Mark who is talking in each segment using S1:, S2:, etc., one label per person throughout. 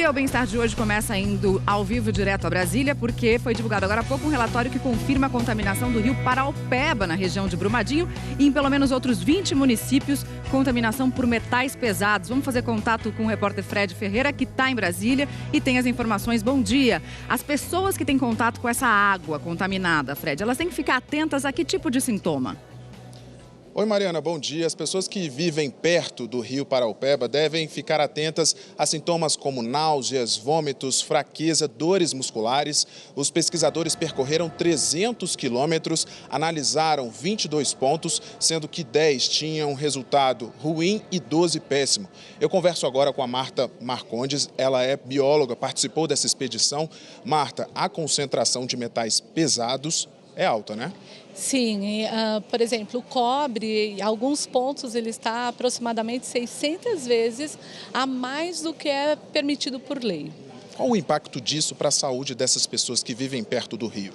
S1: dia, o Bem-Estar de hoje começa indo ao vivo direto a Brasília, porque foi divulgado agora há pouco um relatório que confirma a contaminação do rio Paraopeba, na região de Brumadinho, e em pelo menos outros 20 municípios, contaminação por metais pesados. Vamos fazer contato com o repórter Fred Ferreira, que está em Brasília e tem as informações. Bom dia. As pessoas que têm contato com essa água contaminada, Fred, elas têm que ficar atentas a que tipo de sintoma?
S2: Oi, Mariana, bom dia. As pessoas que vivem perto do rio Paraopeba devem ficar atentas a sintomas como náuseas, vômitos, fraqueza, dores musculares. Os pesquisadores percorreram 300 quilômetros, analisaram 22 pontos, sendo que 10 tinham resultado ruim e 12 péssimo. Eu converso agora com a Marta Marcondes, ela é bióloga, participou dessa expedição. Marta, a concentração de metais pesados é alta, né?
S3: Sim, por exemplo, o cobre, em alguns pontos ele está aproximadamente 600 vezes a mais do que é permitido por lei.
S2: Qual o impacto disso para a saúde dessas pessoas que vivem perto do rio?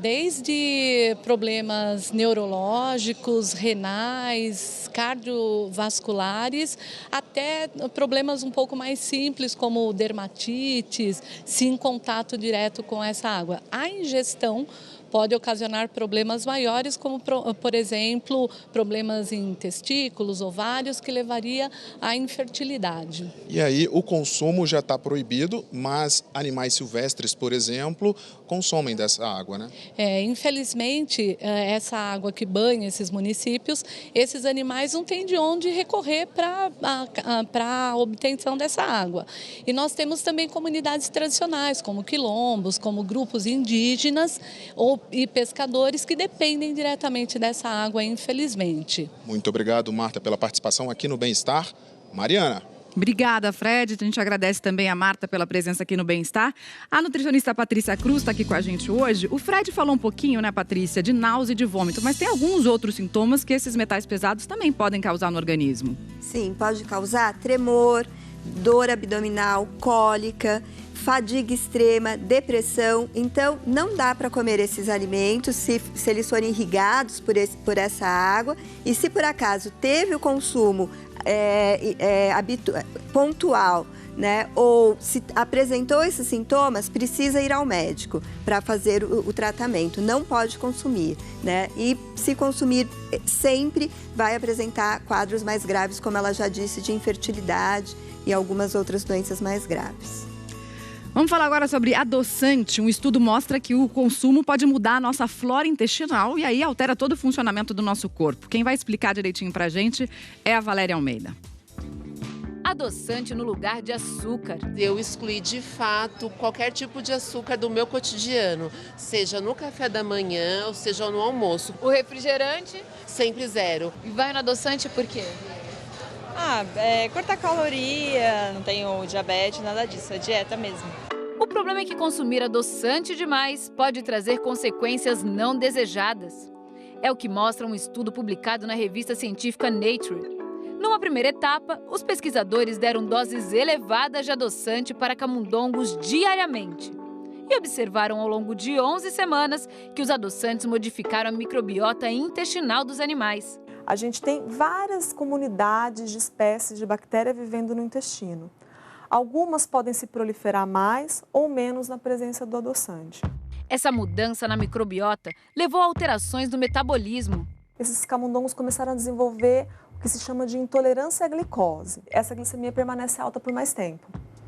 S3: Desde problemas neurológicos, renais, cardiovasculares, até problemas um pouco mais simples, como dermatites, se em contato direto com essa água. A ingestão pode ocasionar problemas maiores, como, por exemplo, problemas em testículos, ovários, que levaria à infertilidade.
S2: E aí, o consumo já está proibido, mas animais silvestres, por exemplo, consomem dessa água, né?
S3: Infelizmente, essa água que banha esses municípios, esses animais não têm de onde recorrer para a obtenção dessa água. E nós temos também comunidades tradicionais, como quilombos, como grupos indígenas e pescadores que dependem diretamente dessa água, infelizmente.
S2: Muito obrigado, Marta, pela participação aqui no Bem-Estar. Mariana.
S1: Obrigada, Fred. A gente agradece também a Marta pela presença aqui no Bem-Estar. A nutricionista Patrícia Cruz está aqui com a gente hoje. O Fred falou um pouquinho, né, Patrícia, de náusea e de vômito, mas tem alguns outros sintomas que esses metais pesados também podem causar no organismo.
S4: Sim, pode causar tremor, dor abdominal, cólica, fadiga extrema, depressão. Então, não dá para comer esses alimentos se eles forem irrigados por essa água. E se por acaso teve o consumo pontual, né, ou se apresentou esses sintomas, precisa ir ao médico para fazer o tratamento. Não pode consumir, né? E se consumir sempre vai apresentar quadros mais graves, como ela já disse, de infertilidade e algumas outras doenças mais graves.
S1: Vamos falar agora sobre adoçante. Um estudo mostra que o consumo pode mudar a nossa flora intestinal e aí altera todo o funcionamento do nosso corpo. Quem vai explicar direitinho pra gente é a Valéria Almeida.
S5: Adoçante no lugar de açúcar.
S6: Eu excluí de fato qualquer tipo de açúcar do meu cotidiano, seja no café da manhã ou seja no almoço.
S5: O refrigerante?
S6: Sempre zero.
S5: E vai no adoçante por quê?
S7: Cortar caloria, não tenho diabetes, nada disso, é dieta mesmo.
S5: O problema é que consumir adoçante demais pode trazer consequências não desejadas. É o que mostra um estudo publicado na revista científica Nature. Numa primeira etapa, os pesquisadores deram doses elevadas de adoçante para camundongos diariamente. E observaram ao longo de 11 semanas que os adoçantes modificaram a microbiota intestinal dos animais.
S8: A gente tem várias comunidades de espécies de bactéria vivendo no intestino. Algumas podem se proliferar mais ou menos na presença do adoçante.
S5: Essa mudança na microbiota levou a alterações no metabolismo.
S8: Esses camundongos começaram a desenvolver o que se chama de intolerância à glicose. Essa glicemia permanece alta por mais tempo,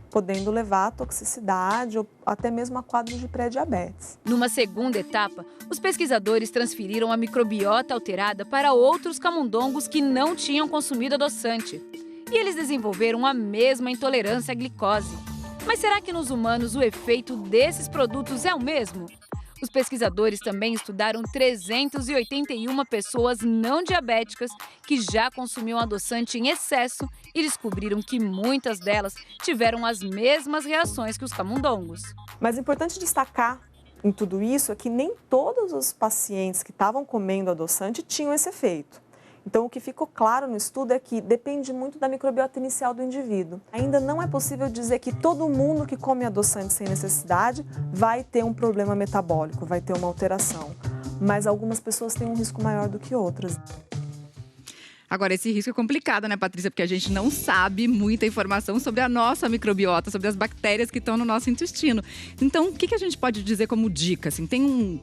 S8: podendo levar a toxicidade ou até mesmo a quadros de pré-diabetes.
S5: Numa segunda etapa, os pesquisadores transferiram a microbiota alterada para outros camundongos que não tinham consumido adoçante. E eles desenvolveram a mesma intolerância à glicose. Mas será que nos humanos o efeito desses produtos é o mesmo? Os pesquisadores também estudaram 381 pessoas não diabéticas que já consumiam adoçante em excesso e descobriram que muitas delas tiveram as mesmas reações que os camundongos.
S8: Mas é importante destacar em tudo isso é que nem todos os pacientes que estavam comendo adoçante tinham esse efeito. Então, o que ficou claro no estudo é que depende muito da microbiota inicial do indivíduo. Ainda não é possível dizer que todo mundo que come adoçante sem necessidade vai ter um problema metabólico, vai ter uma alteração. Mas algumas pessoas têm um risco maior do que outras.
S1: Agora, esse risco é complicado, né, Patrícia? Porque a gente não sabe muita informação sobre a nossa microbiota, sobre as bactérias que estão no nosso intestino. Então, o que a gente pode dizer como dica? Assim, tem um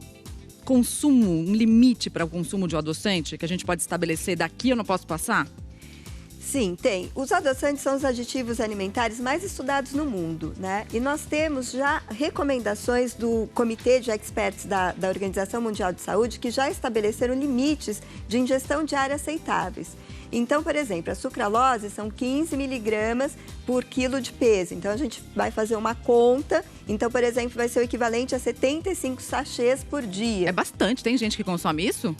S1: consumo, um limite para o consumo de um adoçante que a gente pode estabelecer? Daqui eu não posso passar?
S4: Sim, tem. Os adoçantes são os aditivos alimentares mais estudados no mundo, né? E nós temos já recomendações do Comitê de Experts da Organização Mundial de Saúde que já estabeleceram limites de ingestão diária aceitáveis. Então, por exemplo, a sucralose são 15 miligramas por quilo de peso. Então, a gente vai fazer uma conta. Então, por exemplo, vai ser o equivalente a 75 sachês por dia.
S1: É bastante. Tem gente que consome isso?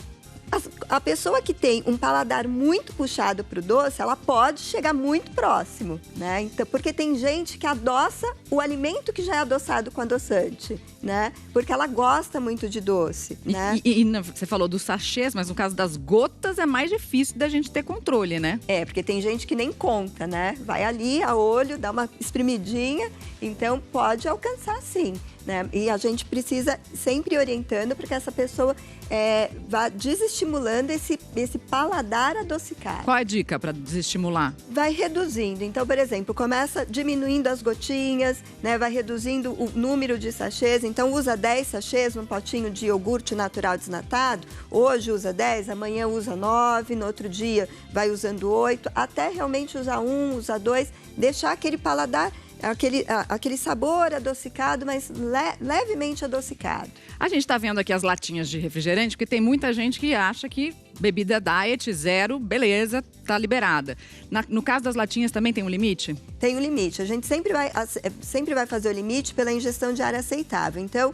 S4: A pessoa que tem um paladar muito puxado para o doce, ela pode chegar muito próximo, né? Então, porque tem gente que adoça o alimento que já é adoçado com adoçante, né? Porque ela gosta muito de doce, né?
S1: E você falou dos sachês, mas no caso das gotas é mais difícil da gente ter controle, né?
S4: É, porque tem gente que nem conta, né? Vai ali a olho, dá uma espremidinha, então pode alcançar sim, né? E a gente precisa sempre orientando para que essa pessoa vá desestimulando esse paladar adocicado.
S1: Qual é a dica para desestimular?
S4: Vai reduzindo. Então, por exemplo, começa diminuindo as gotinhas, né? Vai reduzindo o número de sachês. Então, usa 10 sachês num potinho de iogurte natural desnatado. Hoje usa 10, amanhã usa 9, no outro dia vai usando 8, até realmente usar 1, usar 2, deixar aquele paladar, aquele sabor adocicado, mas levemente adocicado.
S1: A gente está vendo aqui as latinhas de refrigerante, porque tem muita gente que acha que bebida diet, zero, beleza, tá liberada. No caso das latinhas também tem um limite?
S4: Tem um limite. A gente sempre vai fazer o limite pela ingestão diária aceitável. Então,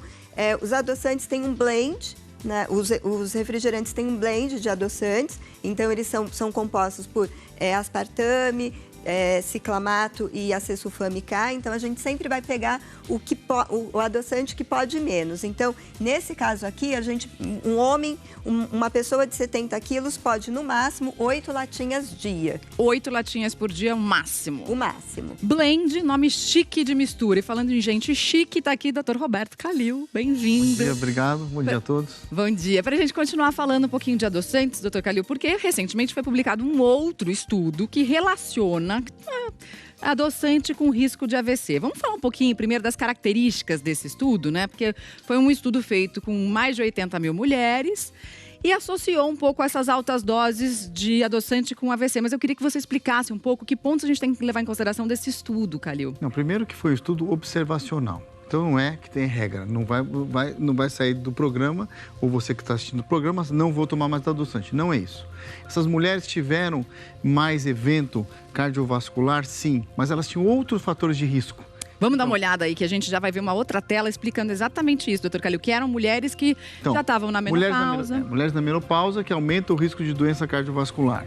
S4: os adoçantes têm um blend, né? Os refrigerantes têm um blend de adoçantes, então eles são compostos por aspartame, ciclamato e acesulfame K. Então, a gente sempre vai pegar o adoçante que pode menos. Então, nesse caso aqui, um homem, uma pessoa de 70 quilos pode, no máximo, 8 latinhas dia.
S1: 8 latinhas por dia, o máximo?
S4: O máximo.
S1: Blend, nome chique de mistura. E falando em gente chique, tá aqui o Dr. Roberto Calil. Bem-vindo.
S9: Bom dia, obrigado. Bom dia a todos.
S1: Bom dia. Para a gente continuar falando um pouquinho de adoçantes, Dr. Calil, porque recentemente foi publicado um outro estudo que relaciona adoçante com risco de AVC. Vamos falar um pouquinho primeiro das características desse estudo, né? Porque foi um estudo feito com mais de 80 mil mulheres e associou um pouco essas altas doses de adoçante com AVC. Mas eu queria que você explicasse um pouco que pontos a gente tem que levar em consideração desse estudo, Calil.
S9: Não, primeiro que foi um estudo observacional. Então não é que tem regra, não vai sair do programa, ou você que está assistindo o programa, não vou tomar mais adoçante. Não é isso. Essas mulheres tiveram mais evento cardiovascular, sim, mas elas tinham outros fatores de risco.
S1: Vamos dar uma olhada aí, que a gente já vai ver uma outra tela explicando exatamente isso, doutor Calil, que eram mulheres que já estavam na menopausa.
S9: Mulheres na menopausa que aumentam o risco de doença cardiovascular.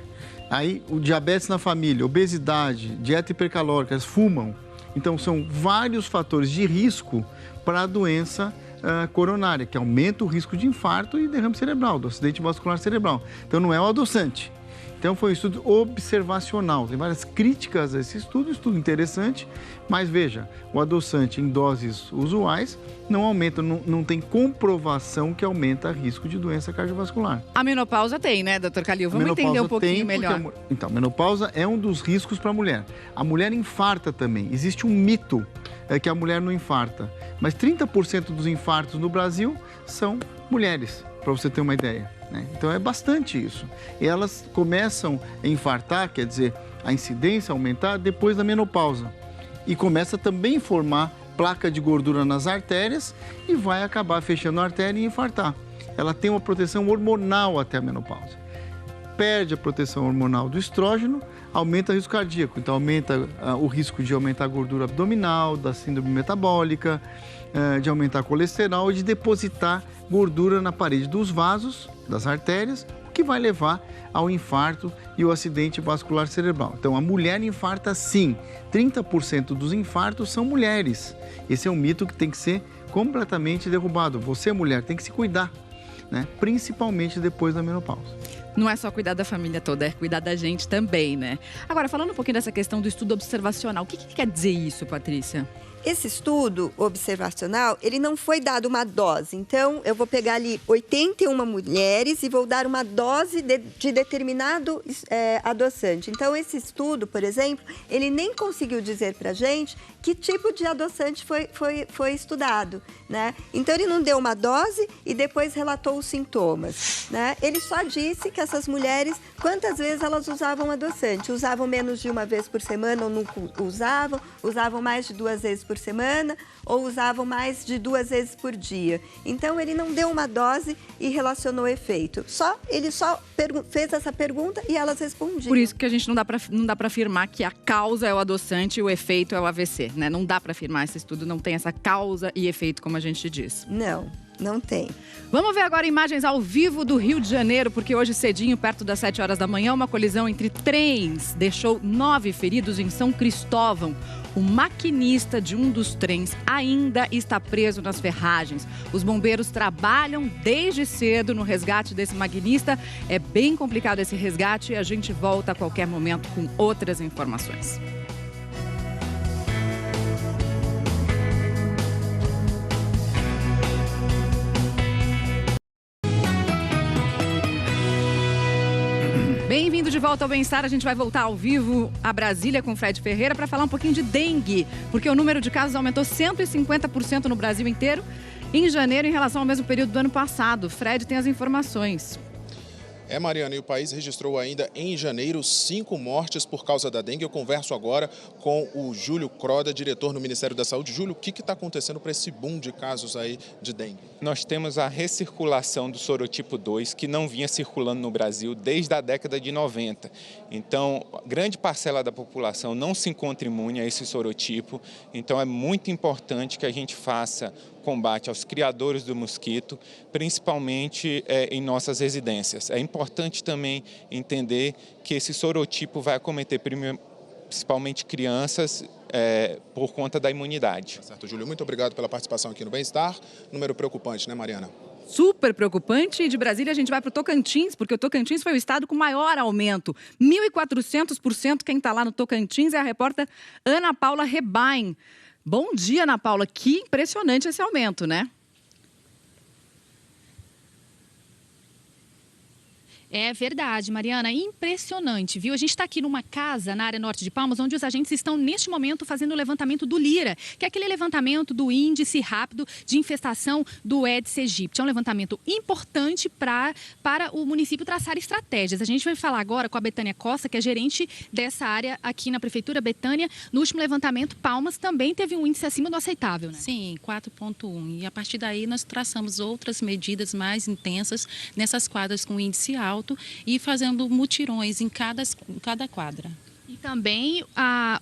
S9: Aí o diabetes na família, obesidade, dieta hipercalórica, fumam. Então, são vários fatores de risco para a doença coronária, que aumenta o risco de infarto e derrame cerebral, do acidente vascular cerebral. Então, não é o adoçante. Então, foi um estudo observacional. Tem várias críticas a esse estudo interessante, mas veja, o adoçante em doses usuais não aumenta, não tem comprovação que aumenta o risco de doença cardiovascular.
S1: A menopausa tem, né, doutor Calil? Vamos entender um pouquinho melhor.
S9: Então, a menopausa é um dos riscos para a mulher. A mulher infarta também. Existe um mito que a mulher não infarta, mas 30% dos infartos no Brasil são mulheres, para você ter uma ideia. Então é bastante isso. E elas começam a infartar, quer dizer, a incidência aumentar depois da menopausa. E começa também a formar placa de gordura nas artérias e vai acabar fechando a artéria e infartar. Ela tem uma proteção hormonal até a menopausa. Perde a proteção hormonal do estrógeno, aumenta o risco cardíaco. Então aumenta o risco de aumentar a gordura abdominal, da síndrome metabólica, de aumentar colesterol e de depositar gordura na parede dos vasos, das artérias, o que vai levar ao infarto e ao acidente vascular cerebral. Então, a mulher infarta sim. 30% dos infartos são mulheres. Esse é um mito que tem que ser completamente derrubado. Você, mulher, tem que se cuidar, né? Principalmente depois da menopausa.
S1: Não é só cuidar da família toda, é cuidar da gente também, né? Agora, falando um pouquinho dessa questão do estudo observacional, o que quer dizer isso, Patrícia?
S4: Esse estudo observacional, ele não foi dado uma dose. Então, eu vou pegar ali 81 mulheres e vou dar uma dose de determinado adoçante. Então, esse estudo, por exemplo, ele nem conseguiu dizer pra gente que tipo de adoçante foi estudado, né? Então, ele não deu uma dose e depois relatou os sintomas, né? Ele só disse que essas mulheres, quantas vezes elas usavam adoçante? Usavam menos de uma vez por semana ou nunca usavam mais de 2 vezes por semana ou usavam mais de 2 vezes por dia. Então, ele não deu uma dose e relacionou o efeito. Ele só fez essa pergunta e elas respondiam.
S1: Por isso que a gente não dá para afirmar que a causa é o adoçante e o efeito é o AVC, né? Não dá para afirmar, esse estudo não tem essa causa e efeito, como a gente diz.
S4: Não tem.
S1: Vamos ver agora imagens ao vivo do Rio de Janeiro, porque hoje cedinho, perto das 7 horas da manhã, uma colisão entre trens deixou 9 feridos em São Cristóvão. O maquinista de um dos trens ainda está preso nas ferragens. Os bombeiros trabalham desde cedo no resgate desse maquinista. É bem complicado esse resgate e a gente volta a qualquer momento com outras informações. Bem-vindo de volta ao Bem-Estar. A gente vai voltar ao vivo a Brasília com o Fred Ferreira para falar um pouquinho de dengue, porque o número de casos aumentou 150% no Brasil inteiro em janeiro em relação ao mesmo período do ano passado. Fred tem as informações.
S2: Mariana, e o país registrou ainda em janeiro 5 mortes por causa da dengue. Eu converso agora com o Júlio Croda, diretor no Ministério da Saúde. Júlio, o que está acontecendo para esse boom de casos aí de dengue?
S10: Nós temos a recirculação do sorotipo 2, que não vinha circulando no Brasil desde a década de 90. Então, grande parcela da população não se encontra imune a esse sorotipo. Então, é muito importante que a gente faça combate aos criadores do mosquito, principalmente em nossas residências. É importante também entender que esse sorotipo vai acometer principalmente crianças por conta da imunidade.
S2: Tá certo, Júlio. Muito obrigado pela participação aqui no Bem-Estar. Número preocupante, né, Mariana?
S1: Super preocupante. E de Brasília a gente vai para o Tocantins, porque o Tocantins foi o estado com maior aumento. 1.400%. Quem está lá no Tocantins é a repórter Ana Paula Rebain. Bom dia, Ana Paula. Que impressionante esse aumento, né?
S11: É verdade, Mariana, impressionante, viu? A gente está aqui numa casa na área norte de Palmas, onde os agentes estão, neste momento, fazendo o levantamento do LIRA, que é aquele levantamento do índice rápido de infestação do Aedes aegypti. É um levantamento importante para o município traçar estratégias. A gente vai falar agora com a Betânia Costa, que é gerente dessa área aqui na Prefeitura. Betânia, no último levantamento, Palmas também teve um índice acima do aceitável, né?
S12: Sim, 4,1. E a partir daí nós traçamos outras medidas mais intensas nessas quadras com índice alto e fazendo mutirões em cada quadra.
S11: E também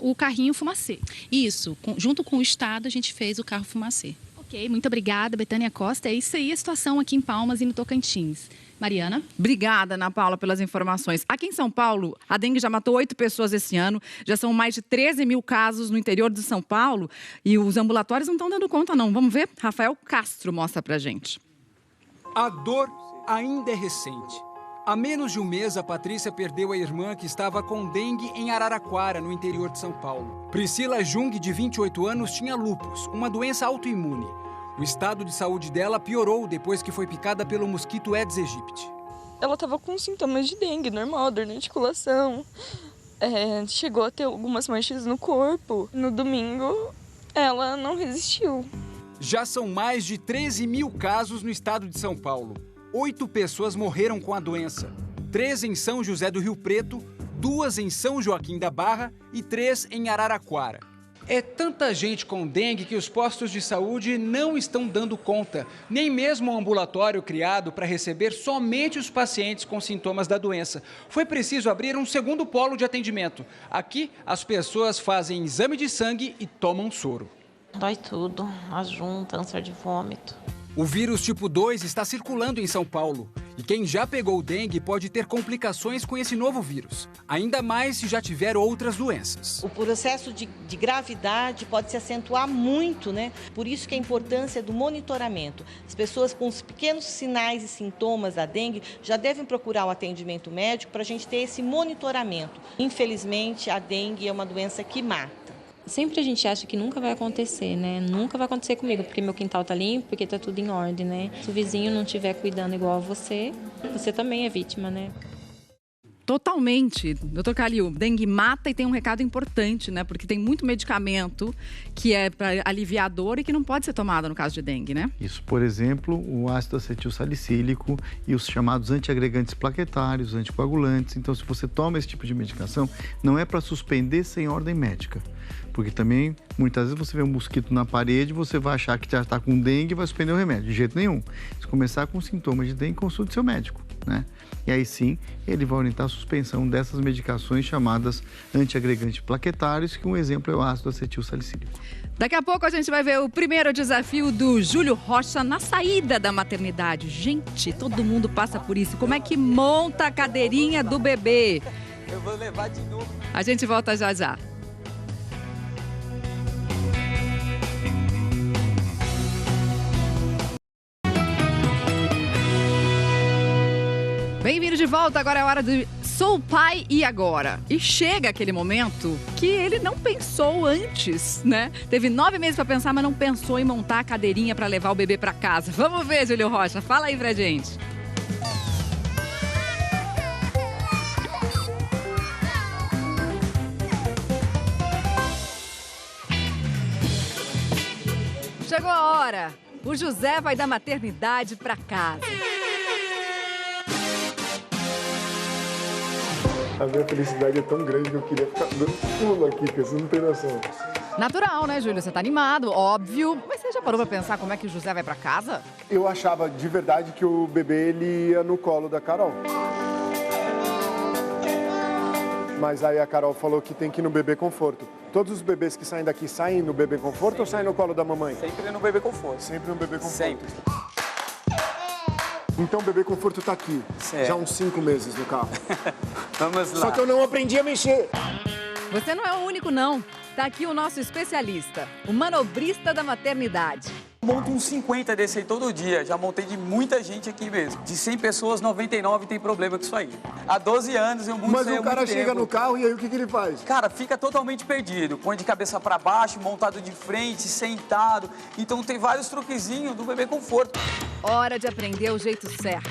S11: o carrinho fumacê.
S12: Isso, junto com o Estado a gente fez o carro fumacê.
S11: Ok, muito obrigada, Betânia Costa. É isso aí a situação aqui em Palmas e no Tocantins. Mariana?
S1: Obrigada, Ana Paula, pelas informações. Aqui em São Paulo, a dengue já matou 8 pessoas esse ano. Já são mais de 13 mil casos no interior de São Paulo. E os ambulatórios não estão dando conta, não. Vamos ver? Rafael Castro mostra pra gente.
S13: A dor ainda é recente. Há menos de um mês, a Patrícia perdeu a irmã que estava com dengue em Araraquara, no interior de São Paulo. Priscila Jung, de 28 anos, tinha lúpus, uma doença autoimune. O estado de saúde dela piorou depois que foi picada pelo mosquito Aedes aegypti.
S14: Ela estava com sintomas de dengue, normal, dor na articulação. Chegou a ter algumas manchas no corpo. No domingo, ela não resistiu.
S13: Já são mais de 13 mil casos no estado de São Paulo. 8 pessoas morreram com a doença. 3 em São José do Rio Preto, 2 em São Joaquim da Barra e 3 em Araraquara. É tanta gente com dengue que os postos de saúde não estão dando conta. Nem mesmo o ambulatório criado para receber somente os pacientes com sintomas da doença. Foi preciso abrir um segundo polo de atendimento. Aqui, as pessoas fazem exame de sangue e tomam soro.
S15: Dói tudo, as juntas, ânsia de vômito.
S13: O vírus tipo 2 está circulando em São Paulo. E quem já pegou dengue pode ter complicações com esse novo vírus. Ainda mais se já tiver outras doenças.
S16: O processo de gravidade pode se acentuar muito, né? Por isso que a importância do monitoramento. As pessoas com os pequenos sinais e sintomas da dengue já devem procurar o atendimento médico para a gente ter esse monitoramento. Infelizmente, a dengue é uma doença que mata.
S17: Sempre a gente acha que nunca vai acontecer, né? Nunca vai acontecer comigo, porque meu quintal tá limpo, porque tá tudo em ordem, né? Se o vizinho não estiver cuidando igual a você, você também é vítima, né?
S1: Totalmente. Doutor Calil, dengue mata e tem um recado importante, né? Porque tem muito medicamento que é para aliviar a dor e que não pode ser tomado no caso de dengue, né?
S9: Isso, por exemplo, o ácido acetil salicílico e os chamados antiagregantes plaquetários, anticoagulantes. Então, se você toma esse tipo de medicação, não é para suspender sem ordem médica. Porque também, muitas vezes, você vê um mosquito na parede, você vai achar que já está com dengue e vai suspender o remédio. De jeito nenhum. Se começar com sintomas de dengue, consulte seu médico, né? E aí sim, ele vai orientar a suspensão dessas medicações chamadas antiagregantes plaquetários, que um exemplo é o ácido acetil salicílico.
S1: Daqui a pouco a gente vai ver o primeiro desafio do Júlio Rocha na saída da maternidade. Gente, todo mundo passa por isso. Como é que monta a cadeirinha do bebê?
S18: Eu vou levar de novo.
S1: A gente volta já já. Bem-vindo de volta, agora é a hora de Sou Pai e Agora. E chega aquele momento que ele não pensou antes, né? Teve 9 meses para pensar, mas não pensou em montar a cadeirinha para levar o bebê para casa. Vamos ver, Júlio Rocha, fala aí pra gente. Chegou a hora. O José vai da maternidade para casa.
S19: A minha felicidade é tão grande que eu queria ficar dando pulo aqui, porque você não tem noção.
S1: Natural, né, Júlio? Você tá animado, óbvio. Mas você já parou pra pensar como é que o José vai pra casa?
S19: Eu achava de verdade que o bebê ele ia no colo da Carol. Mas aí a Carol falou que tem que ir no bebê conforto. Todos os bebês que saem daqui saem no bebê conforto ou saem no colo da mamãe?
S18: Sempre no bebê conforto.
S19: Sempre no bebê conforto.
S18: Sempre.
S19: Então o bebê conforto tá aqui.
S18: Certo.
S19: Já há uns 5 meses no carro.
S18: Vamos lá.
S19: Só que eu não aprendi a mexer.
S1: Você não é o único, não. Tá aqui o nosso especialista, o manobrista da maternidade.
S18: Monto uns 50 desse aí todo dia. Já montei de muita gente aqui mesmo. De 100 pessoas, 99 tem problema com isso aí. Há 12 anos eu monto.
S19: Mas o cara chega no carro e aí o que ele faz?
S18: Cara, fica totalmente perdido. Põe de cabeça para baixo, montado de frente, sentado. Então tem vários truquezinhos do bebê conforto.
S1: Hora de aprender o jeito certo.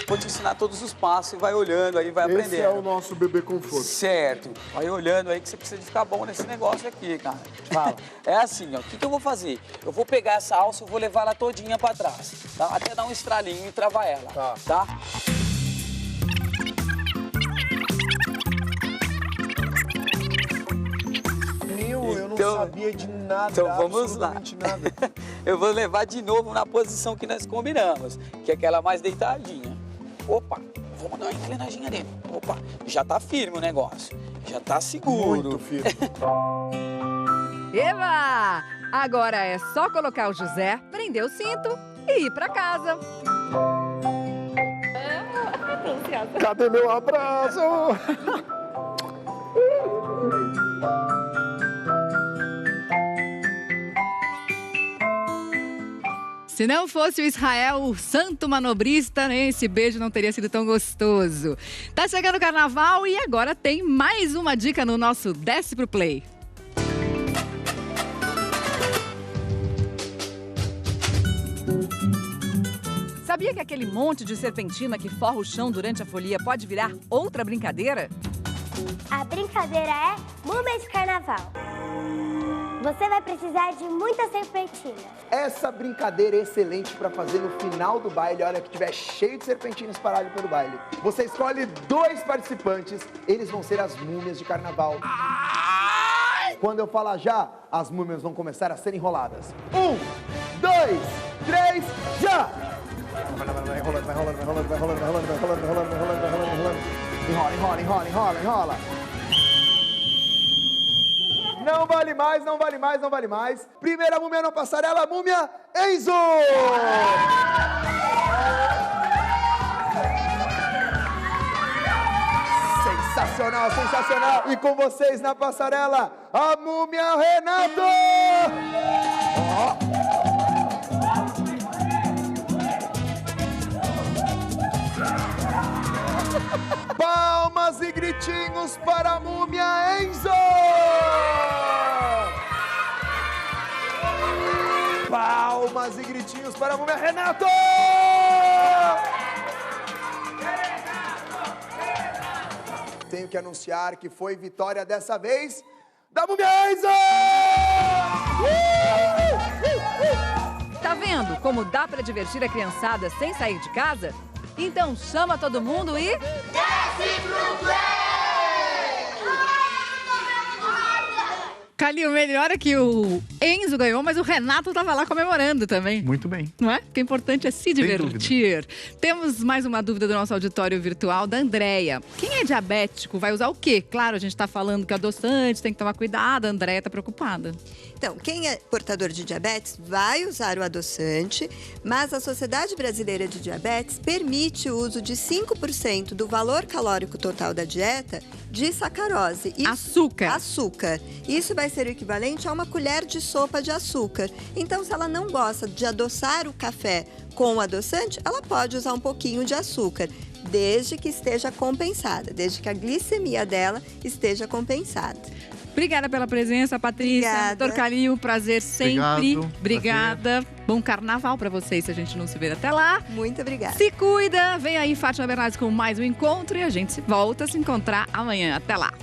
S18: Vou te ensinar todos os passos e vai olhando aí, vai aprendendo.
S19: Esse é o nosso bebê conforto.
S18: Certo. Vai olhando aí que você precisa de ficar bom nesse negócio aqui, cara. Fala. É assim, ó. O que eu vou fazer? Eu vou pegar essa alça e vou levar ela todinha pra trás, tá? Até dar um estralinho e travar ela, tá?
S19: Eu não sabia de nada,
S18: então vamos lá.
S19: Nada.
S18: Eu vou levar de novo na posição que nós combinamos, que é aquela mais deitadinha. Opa, vamos dar uma inclinadinha dentro. Opa, já tá firme o negócio, já tá seguro.
S19: Muito firme.
S1: Eba! Agora é só colocar o José, prender o cinto e ir pra casa.
S19: Cadê meu abraço?
S1: Se não fosse o Israel, o santo manobrista, né, esse beijo não teria sido tão gostoso. Tá chegando o carnaval e agora tem mais uma dica no nosso Desce pro Play. Sabia que aquele monte de serpentina que forra o chão durante a folia pode virar outra brincadeira?
S20: A brincadeira é Múmias de Carnaval. Você vai precisar de muita serpentina.
S21: Essa brincadeira é excelente para fazer no final do baile, a hora que tiver cheio de serpentina espalhada pelo baile. Você escolhe 2 participantes, eles vão ser as múmias de carnaval. Quando eu falar já, as múmias vão começar a ser enroladas. 1, 2, 3, já! Vai rolando, vai rolando, vai rolando, vai rolando, vai rolando, vai rolando, vai rolando, vai rolando, vai rolando, vai rolando. Enrola, enrola, enrola, enrola, enrola. Não vale mais, não vale mais, não vale mais. Primeira múmia na passarela, múmia Enzo! Sensacional, sensacional. E com vocês na passarela, a múmia Renato! Ó. Palmas e gritinhos para a múmia Enzo! Palmas e gritinhos para a múmia Renato! Tenho que anunciar que foi vitória dessa vez da múmia Enzo!
S1: Tá vendo como dá pra divertir a criançada sem sair de casa? Então chama todo mundo e...
S3: Desce pro play!
S1: Calil, melhor é que o Enzo ganhou, mas o Renato estava lá comemorando também.
S9: Muito bem.
S1: Não é? Porque o importante é se divertir. Temos mais uma dúvida do nosso auditório virtual, da Andréia. Quem é diabético vai usar o quê? Claro, a gente está falando que adoçante, tem que tomar cuidado. A Andréia está preocupada.
S4: Então, quem é portador de diabetes vai usar o adoçante, mas a Sociedade Brasileira de Diabetes permite o uso de 5% do valor calórico total da dieta de sacarose. Açúcar. Isso vai ser o equivalente a uma colher de sopa de açúcar. Então, se ela não gosta de adoçar o café com o adoçante, ela pode usar um pouquinho de açúcar, desde que esteja compensada, desde que a glicemia dela esteja compensada.
S1: Obrigada pela presença, Patrícia. Doutor Calil, prazer sempre. Obrigada.
S4: Prazer.
S1: Bom carnaval pra vocês, se a gente não se ver até lá.
S4: Muito obrigada.
S1: Se cuida. Vem aí, Fátima Bernardes, com mais um encontro e a gente volta a se encontrar amanhã. Até lá.